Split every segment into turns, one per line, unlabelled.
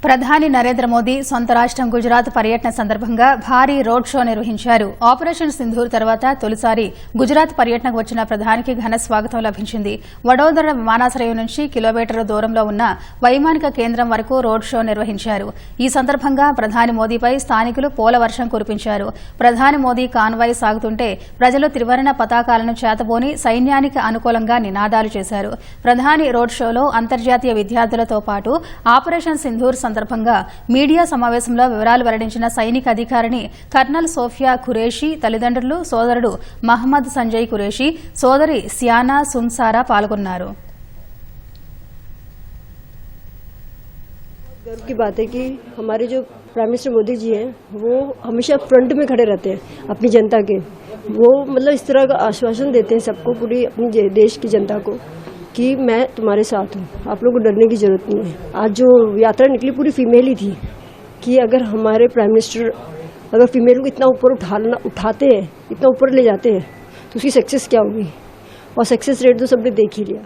ప్రధాని నరేంద్ర మోదీ సొంత రాష్ట్రం గుజరాత్ పర్యటన సందర్భంగా భారీ రోడ్ షో నిర్వహించారు. ఆపరేషన్ సింధూర్ తర్వాత తొలిసారి గుజరాత్ పర్యటనకు వచ్చిన ప్రధానికి ఘన స్వాగతం లభించింది. వడోదర విమానాశ్రయం నుంచి కిలోమీటర్ల దూరంలో ఉన్న వైమానిక కేంద్రం వరకు రోడ్ షో నిర్వహించారు. ఈ సందర్భంగా ప్రధాని మోదీపై స్థానికులు పూల వర్షం కురిపించారు. ప్రధాని మోదీ కాన్వాయ్ సాగుతుంటే ప్రజలు త్రివర్ణ పతాకాలను చేతబోని సైన్యానికి అనుకూలంగా నినాదాలు చేశారు. ప్రధాని రోడ్ షోలో అంతర్జాతీయ విద్యార్థులతో పాటు ఆపరేషన్ సింధూర్ సందర్భంగా మీడియా సమావేశంలో వివరాలు వెల్లడించిన సైనిక అధికారిని కర్నల్ సోఫియా ఖురేషీ తల్లిదండ్రులు, సోదరుడు మహమ్మద్ సంజయ్ ఖురేషీ, సోదరి సియానా సున్సారా పాల్గొన్నారు.
गर्व की बात है कि हमारे जो प्राइम मिनिस्टर मोदी जी हैं वो हमेशा फ्रंट में खड़े रहते हैं अपनी जनता के। वो मतलब इस तरह का आश्वासन देते हैं सबको, पूरी अपनी देश की जनता को, कि मैं तुम्हारे साथ हूँ, आप लोगों को डरने की जरूरत नहीं है। आज जो यात्रा निकली पूरी फीमेल ही थी कि अगर हमारे प्राइम मिनिस्टर अगर फीमेल को इतना ऊपर उठाते हैं, इतना ऊपर ले जाते हैं तो उसकी सक्सेस क्या होगी, और सक्सेस रेट तो सबने देख ही लिया।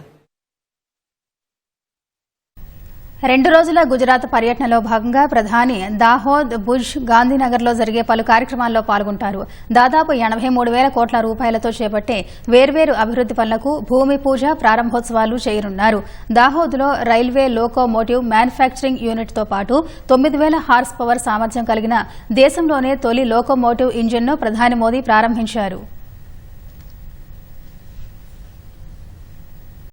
2 రోజుల గుజరాత్ పర్యటనలో భాగంగా ప్రధాని దాహోద్, భుజ్, గాంధీనగర్లో జరిగే పలు కార్యక్రమాల్లో పాల్గొంటారు. దాదాపు 83,000 కోట్ల రూపాయలతో చేపట్టే వేర్వేరు అభివృద్ది పనులకు భూమి పూజ, ప్రారంభోత్సవాలు చేయనున్నారు. దాహోద్లో రైల్వే లోకోమోటివ్ మ్యానుఫ్యాక్చరింగ్ యూనిట్తో పాటు 9,000 హార్స్ పవర్ సామర్థ్యం కలిగిన దేశంలోనే తొలి లోకోమోటివ్ ఇంజిన్ను ప్రధాని మోదీ ప్రారంభించారు.